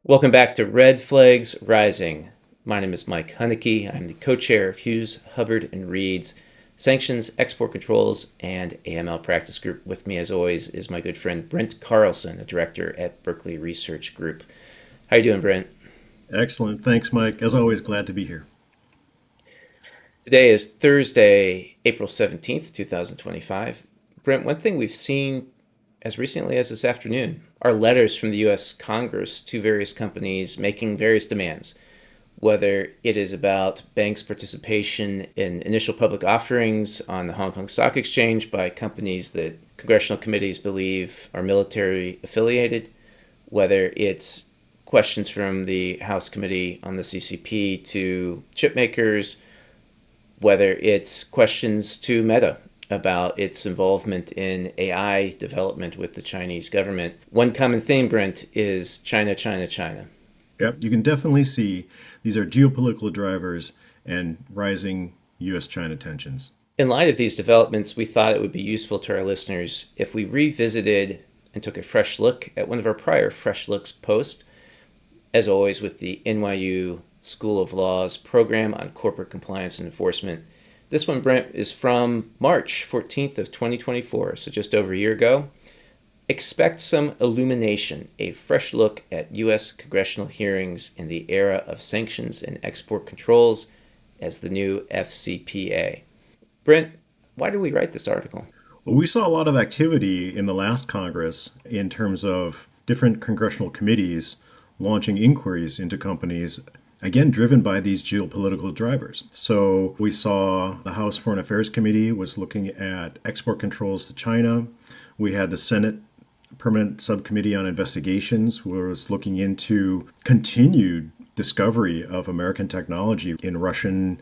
Welcome back to Red Flags Rising. My name is Mike Hunnicky. I'm the co-chair of Hughes, Hubbard, and Reed's Sanctions, Export Controls, and AML Practice Group. With me, as always, is my good friend Brent Carlson, a director at Berkeley Research Group. How you doing, Brent? Excellent. Thanks, Mike. As always, glad to be here. Today is Thursday, April 17th, 2025. Brent, one thing we've seen as recently as this afternoon are letters from the U.S. Congress to various companies making various demands, whether it is about banks' participation in initial public offerings on the Hong Kong Stock Exchange by companies that congressional committees believe are military affiliated, whether it's questions from the House Committee on the CCP to chip makers, whether it's questions to Meta about its involvement in AI development with the Chinese government. One common theme, Brent, is China, China, China. Yep, you can definitely see these are geopolitical drivers and rising U.S.-China tensions. In light of these developments, we thought it would be useful to our listeners if we revisited and took a fresh look at one of our prior Fresh Looks posts, as always with the NYU School of Law's program on corporate compliance and enforcement. This one, Brent, is from March 14th of 2024, so just over a year ago. Expect Some Illumination, a fresh look at U.S. congressional hearings in the era of sanctions and export controls as the new FCPA. Brent, why did we write this article? Well, we saw a lot of activity in the last Congress in terms of different congressional committees launching inquiries into companies, again, driven by these geopolitical drivers. So we saw the House Foreign Affairs Committee was looking at export controls to China. We had the Senate Permanent Subcommittee on Investigations was looking into continued discovery of American technology in Russian,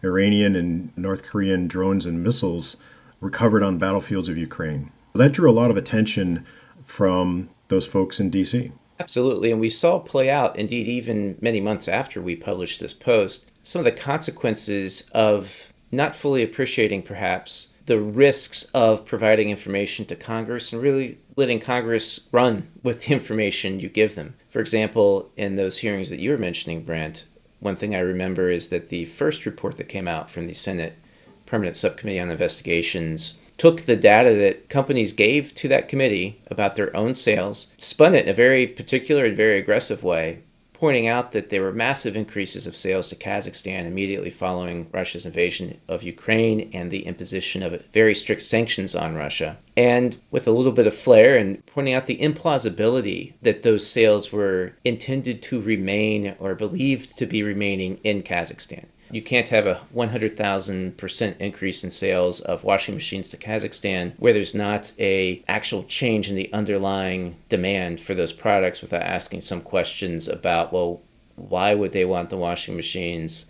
Iranian, and North Korean drones and missiles recovered on battlefields of Ukraine. That drew a lot of attention from those folks in DC. Absolutely, and we saw play out, indeed, even many months after we published this post, some of the consequences of not fully appreciating, perhaps, the risks of providing information to Congress and really letting Congress run with the information you give them. For example, in those hearings that you were mentioning, Brent, one thing I remember is that the first report that came out from the Senate Permanent Subcommittee on Investigations took the data that companies gave to that committee about their own sales, spun it in a very particular and very aggressive way, pointing out that there were massive increases of sales to Kazakhstan immediately following Russia's invasion of Ukraine and the imposition of very strict sanctions on Russia. And with a little bit of flair and pointing out the implausibility that those sales were intended to remain or believed to be remaining in Kazakhstan. You can't have a 100,000% increase in sales of washing machines to Kazakhstan where there's not a actual change in the underlying demand for those products without asking some questions about, well, why would they want the washing machines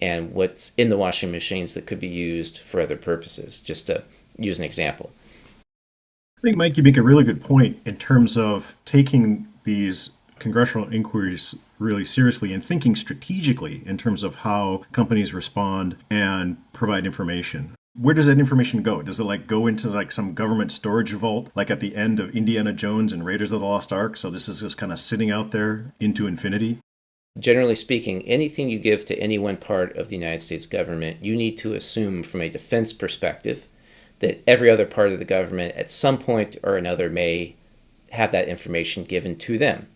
and what's in the washing machines that could be used for other purposes, just to use an example. I think, Mike, you make a really good point in terms of taking these congressional inquiries really seriously and thinking strategically in terms of how companies respond and provide information. Where does that information go? Does it go into some government storage vault, like at the end of Indiana Jones and Raiders of the Lost Ark? So this is just kind of sitting out there into infinity? Generally speaking, anything you give to any one part of the United States government, you need to assume from a defense perspective that every other part of the government at some point or another may have that information given to them.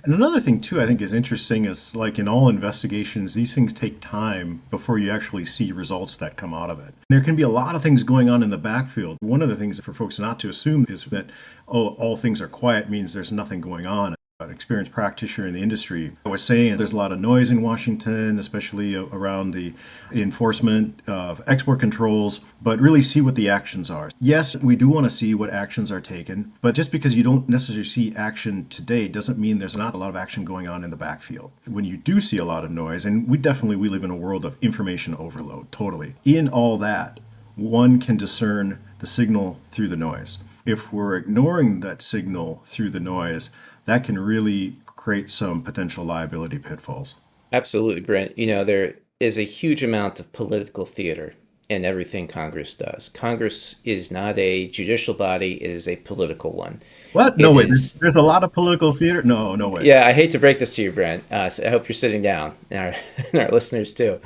And another thing, too, I think is interesting is like in all investigations, these things take time before you actually see results that come out of it. There can be a lot of things going on in the backfield. One of the things for folks not to assume is that, oh, all things are quiet means there's nothing going on. An experienced practitioner in the industry was saying there's a lot of noise in Washington, especially around the enforcement of export controls, but really see what the actions are. Yes, we do want to see what actions are taken, but just because you don't necessarily see action today doesn't mean there's not a lot of action going on in the backfield. When you do see a lot of noise, and we live in a world of information overload, totally. In all that, one can discern the signal through the noise. If we're ignoring that signal through the noise, that can really create some potential liability pitfalls. Absolutely, Brent. There is a huge amount of political theater in everything Congress does. Congress is not a judicial body, it is a political one. What? No It way. is, There's a lot of political theater. No, no way. yeah, I hate to break this to you, Brent. So I hope you're sitting down, and and our listeners too.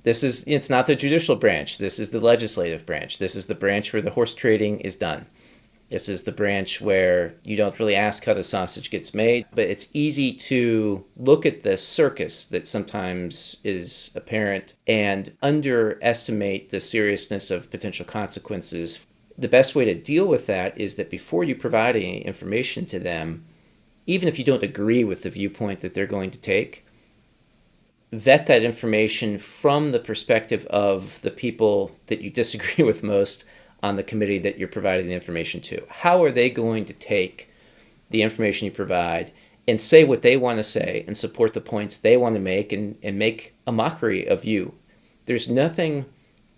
It's not the judicial branch. This is the legislative branch. This is the branch where the horse trading is done. This is the branch where you don't really ask how the sausage gets made, but it's easy to look at the circus that sometimes is apparent and underestimate the seriousness of potential consequences. The best way to deal with that is that before you provide any information to them, even if you don't agree with the viewpoint that they're going to take, vet that information from the perspective of the people that you disagree with most on the committee that you're providing the information to. How are they going to take the information you provide and say what they want to say and support the points they want to make and make a mockery of you? There's nothing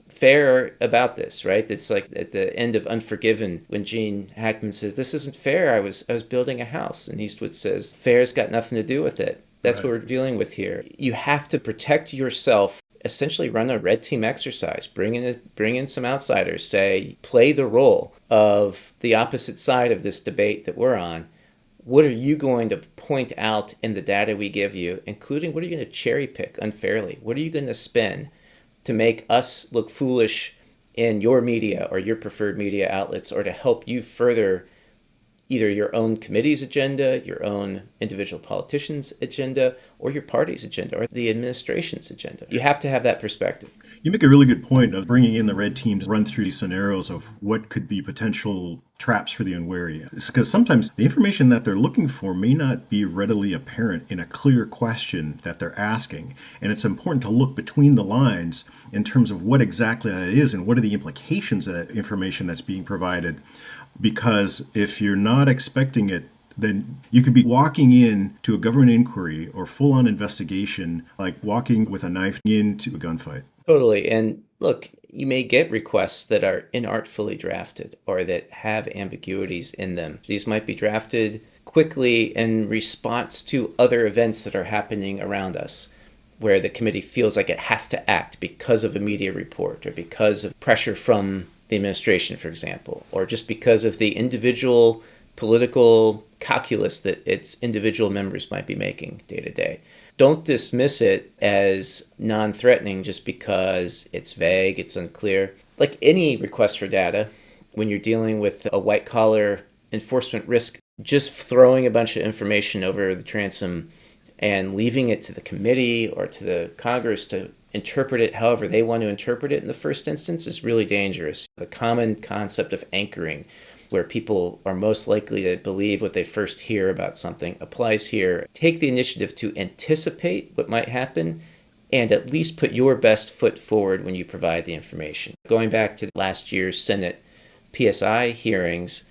fair about this, right? It's like at the end of Unforgiven when Gene Hackman says, "This isn't fair. I was building a house," and Eastwood says, "Fair's got nothing to do with it." That's right. What we're dealing with here. You have to protect yourself. Essentially, run a red team exercise. Bring in some outsiders. Say, play the role of the opposite side of this debate that we're on. What are you going to point out in the data we give you, including what are you going to cherry pick unfairly? What are you going to spin to make us look foolish in your media or your preferred media outlets, or to help you further either your own committee's agenda, your own individual politician's agenda, or your party's agenda, or the administration's agenda? You have to have that perspective. You make a really good point of bringing in the red team to run through these scenarios of what could be potential traps for the unwary. Because sometimes the information that they're looking for may not be readily apparent in a clear question that they're asking. And it's important to look between the lines in terms of what exactly that is and what are the implications of that information that's being provided. Because if you're not expecting it, then you could be walking in to a government inquiry or full-on investigation, like walking with a knife into a gunfight. Totally. And look, you may get requests that are inartfully drafted or that have ambiguities in them. These might be drafted quickly in response to other events that are happening around us, where the committee feels like it has to act because of a media report or because of pressure from the administration, for example, or just because of the individual political calculus that its individual members might be making day to day. Don't dismiss it as non-threatening just because it's vague, it's unclear. Like any request for data, when you're dealing with a white-collar enforcement risk, just throwing a bunch of information over the transom and leaving it to the committee or to the Congress to interpret it however they want to interpret it in the first instance is really dangerous. The common concept of anchoring, where people are most likely to believe what they first hear about something, applies here. Take the initiative to anticipate what might happen and at least put your best foot forward when you provide the information. Going back to last year's Senate PSI hearings,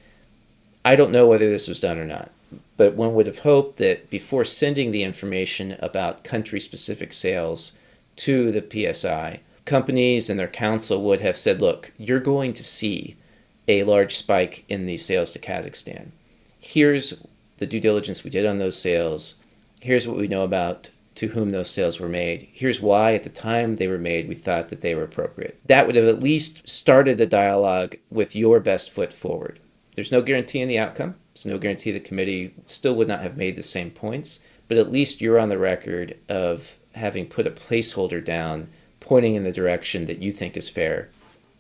I don't know whether this was done or not, but one would have hoped that before sending the information about country-specific sales to the PSI, companies and their counsel would have said, look, you're going to see a large spike in the sales to Kazakhstan. Here's the due diligence we did on those sales. Here's what we know about to whom those sales were made. Here's why at the time they were made we thought that they were appropriate. That would have at least started the dialogue with your best foot forward. There's no guarantee in the outcome. There's no guarantee the committee still would not have made the same points, but at least you're on the record of having put a placeholder down, pointing in the direction that you think is fair.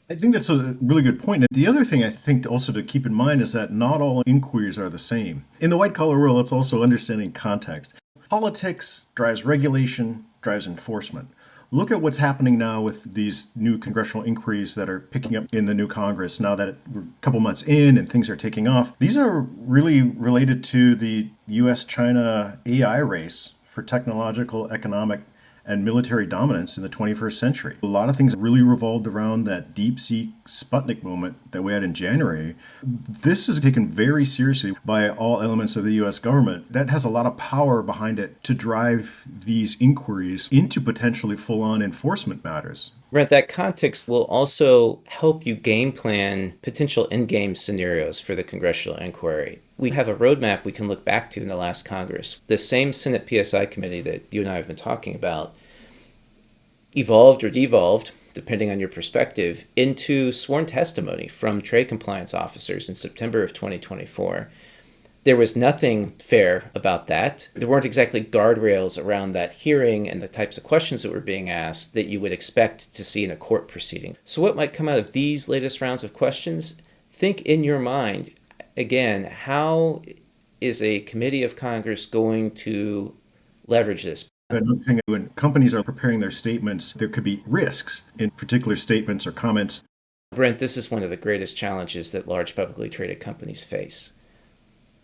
I think that's a really good point. The other thing I think also to keep in mind is that not all inquiries are the same. In the white-collar world, it's also understanding context. Politics drives regulation, drives enforcement. Look at what's happening now with these new congressional inquiries that are picking up in the new Congress now that we're a couple months in and things are taking off. These are really related to the US-China AI race for technological, economic, and military dominance in the 21st century. A lot of things really revolved around that deep-sea Sputnik moment that we had in January. This is taken very seriously by all elements of the U.S. government. That has a lot of power behind it to drive these inquiries into potentially full-on enforcement matters. Brent, that context will also help you game plan potential endgame scenarios for the congressional inquiry. We have a roadmap we can look back to in the last Congress. The same Senate PSI committee that you and I have been talking about evolved or devolved depending on your perspective, into sworn testimony from trade compliance officers in September of 2024. There was nothing fair about that. There weren't exactly guardrails around that hearing and the types of questions that were being asked that you would expect to see in a court proceeding. So what might come out of these latest rounds of questions? Think in your mind, again, how is a committee of Congress going to leverage this? Another thing, when companies are preparing their statements, there could be risks in particular statements or comments. Brent, this is one of the greatest challenges that large publicly traded companies face.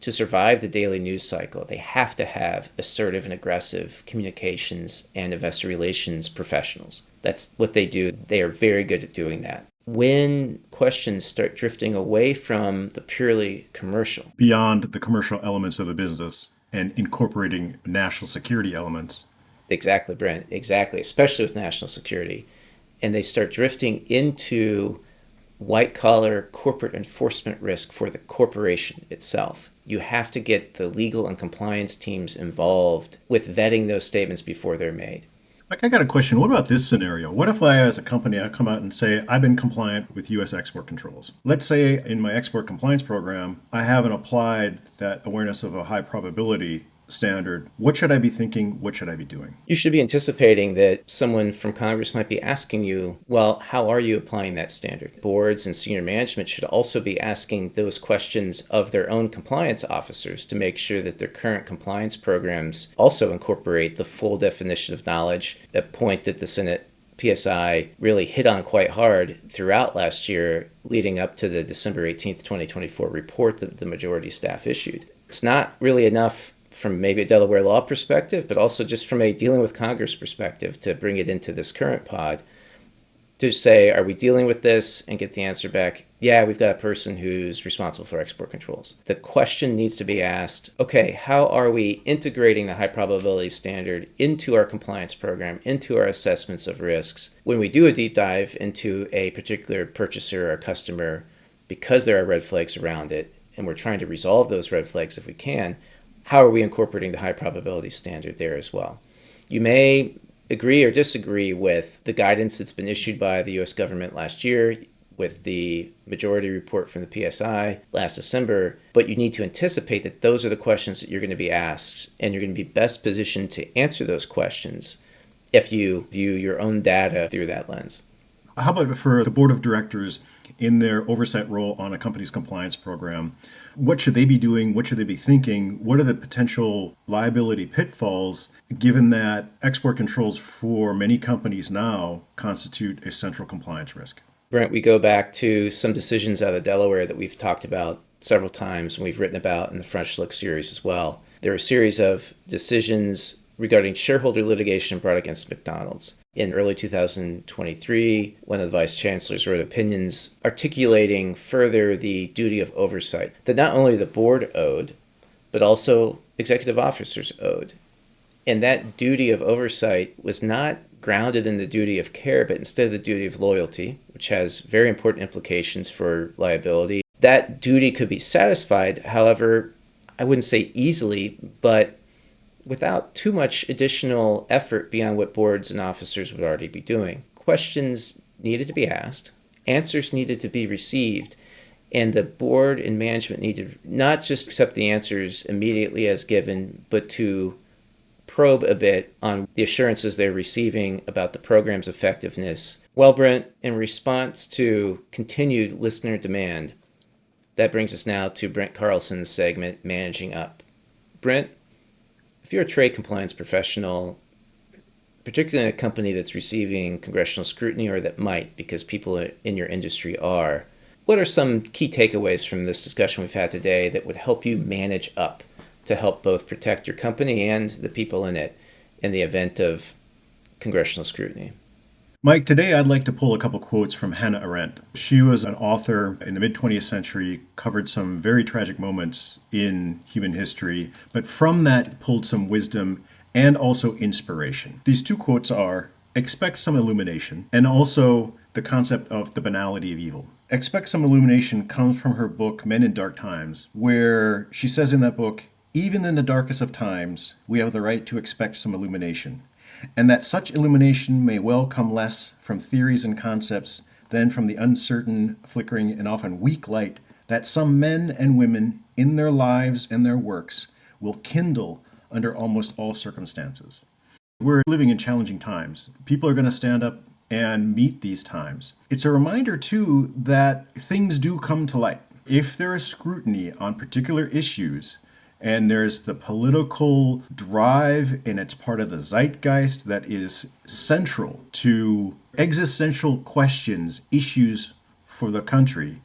To survive the daily news cycle, they have to have assertive and aggressive communications and investor relations professionals. That's what they do. They are very good at doing that. When questions start drifting away from the purely commercial, Beyond the commercial elements of the business and incorporating national security elements. exactly, Brent, exactly, especially with national security, and they start drifting into white collar corporate enforcement risk for the corporation itself. You have to get the legal and compliance teams involved with vetting those statements before they're made. Like, I got a question. What about this scenario? What if I, as a company, I come out and say, I've been compliant with U.S. export controls? Let's say in my export compliance program, I haven't applied that awareness of a high probability standard. What should I be thinking? What should I be doing? You should be anticipating that someone from Congress might be asking you, well, how are you applying that standard? Boards and senior management should also be asking those questions of their own compliance officers to make sure that their current compliance programs also incorporate the full definition of knowledge, a point that the Senate PSI really hit on quite hard throughout last year, leading up to the December 18th, 2024 report that the majority staff issued. It's not really enough from maybe a Delaware law perspective, but also just from a dealing with Congress perspective to bring it into this current pod to say, are we dealing with this, and get the answer back, yeah, we've got a person who's responsible for export controls. The question needs to be asked, okay, how are we integrating the high probability standard into our compliance program, into our assessments of risks? When we do a deep dive into a particular purchaser or customer, because there are red flags around it, and we're trying to resolve those red flags if we can, how are we incorporating the high probability standard there as well? You may agree or disagree with the guidance that's been issued by the U.S. government last year, with the majority report from the PSI last December, but you need to anticipate that those are the questions that you're going to be asked, and you're going to be best positioned to answer those questions if you view your own data through that lens. How about for the board of directors in their oversight role on a company's compliance program? What should they be doing? What should they be thinking? What are the potential liability pitfalls, given that export controls for many companies now constitute a central compliance risk? Brent, we go back to some decisions out of Delaware that we've talked about several times and we've written about in the Fresh Look series as well. There are a series of decisions regarding shareholder litigation brought against McDonald's. In early 2023, one of the vice chancellors wrote opinions articulating further the duty of oversight that not only the board owed, but also executive officers owed. And that duty of oversight was not grounded in the duty of care, but instead the duty of loyalty, which has very important implications for liability. That duty could be satisfied, however, I wouldn't say easily, but without too much additional effort beyond what boards and officers would already be doing. Questions needed to be asked, answers needed to be received, and the board and management needed not just accept the answers immediately as given, but to probe a bit on the assurances they're receiving about the program's effectiveness. Well, Brent, in response to continued listener demand, that brings us now to Brent Carlson's segment, Managing Up. Brent, if you're a trade compliance professional, particularly in a company that's receiving congressional scrutiny or that might because people in your industry are, what are some key takeaways from this discussion we've had today that would help you manage up to help both protect your company and the people in it in the event of congressional scrutiny? Mike, today I'd like to pull a couple quotes from Hannah Arendt. She was an author in the mid-20th century, covered some very tragic moments in human history, but from that pulled some wisdom and also inspiration. These two quotes are, expect some illumination, and also the concept of the banality of evil. Expect some illumination comes from her book, Men in Dark Times, where she says in that book, even in the darkest of times, we have the right to expect some illumination. and that such illumination may well come less from theories and concepts than from the uncertain, flickering, and often weak light that some men and women in their lives and their works will kindle under almost all circumstances. We're living in challenging times. People are going to stand up and meet these times. It's a reminder, too, that things do come to light. If there is scrutiny on particular issues, and there's the political drive, and it's part of the zeitgeist that is central to existential questions, issues for the country,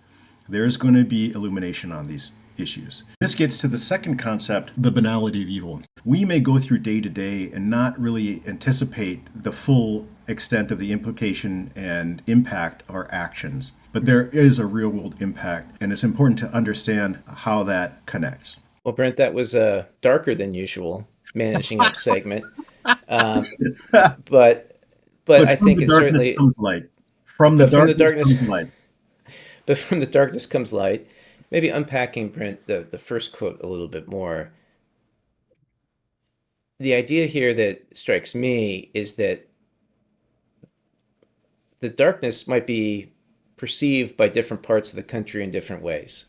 there's going to be illumination on these issues. This gets to the second concept, the banality of evil. We may go through day to day and not really anticipate the full extent of the implication and impact of our actions, but there is a real world impact, and it's important to understand how that connects. Well, Brent, that was a darker than usual managing up segment, um, but But I from think the it's darkness certainly. comes light. From the But from the darkness darkness, comes light. but from the darkness comes light. Maybe unpacking, Brent, the first quote a little bit more. The idea here that strikes me is that the darkness might be perceived by different parts of the country in different ways.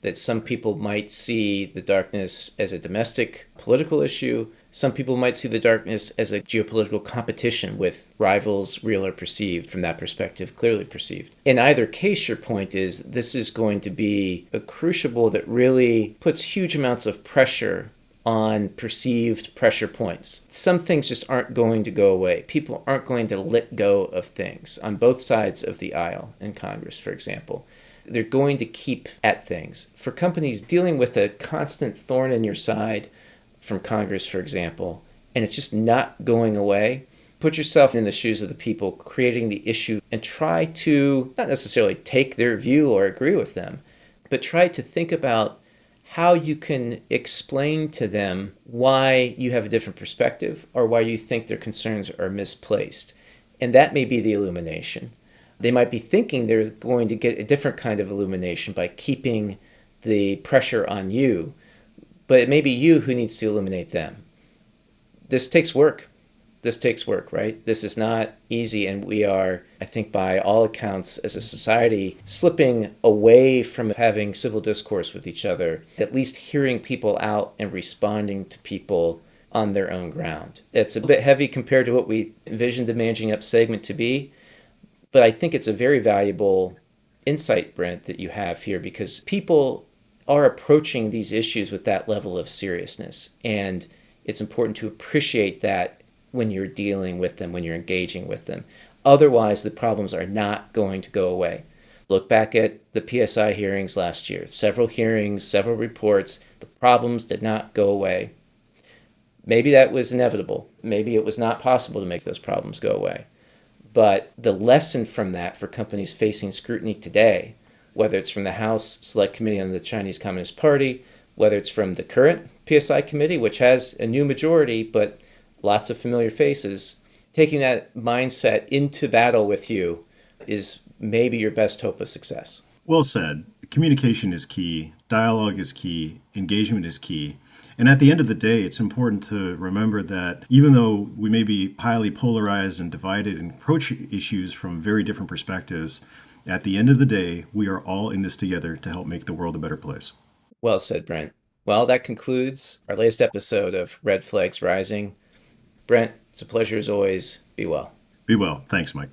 That some people might see the darkness as a domestic political issue. Some people might see the darkness as a geopolitical competition with rivals, real or perceived, from that perspective, clearly perceived. In either case, your point is this is going to be a crucible that really puts huge amounts of pressure on perceived pressure points. Some things just aren't going to go away. People aren't going to let go of things on both sides of the aisle in Congress, for example. They're going to keep at things. For companies dealing with a constant thorn in your side from Congress, for example, and it's just not going away, put yourself in the shoes of the people creating the issue and try to not necessarily take their view or agree with them, but try to think about how you can explain to them why you have a different perspective or why you think their concerns are misplaced. And that may be the illumination. They might be thinking they're going to get a different kind of illumination by keeping the pressure on you, but it may be you who needs to illuminate them. This takes work. This takes work, right? This is not easy, and we are, I think, by all accounts, as a society, slipping away from having civil discourse with each other, at least hearing people out and responding to people on their own ground. It's a bit heavy compared to what we envisioned the managing up segment to be, but I think it's a very valuable insight, Brent, that you have here, because people are approaching these issues with that level of seriousness, and it's important to appreciate that when you're dealing with them, when you're engaging with them. Otherwise, the problems are not going to go away. Look back at the PSI hearings last year. Several hearings, several reports. The problems did not go away. Maybe that was inevitable. Maybe it was not possible to make those problems go away. But the lesson from that for companies facing scrutiny today, whether it's from the House Select Committee on the Chinese Communist Party, whether it's from the current PSI committee, which has a new majority, but lots of familiar faces, taking that mindset into battle with you is maybe your best hope of success. Well said. Communication is key, dialogue is key, engagement is key. And at the end of the day, it's important to remember that even though we may be highly polarized and divided and approach issues from very different perspectives, at the end of the day, we are all in this together to help make the world a better place. Well said, Brent. Well, that concludes our latest episode of Red Flags Rising. Brent, it's a pleasure as always. Be well. Be well. Thanks, Mike.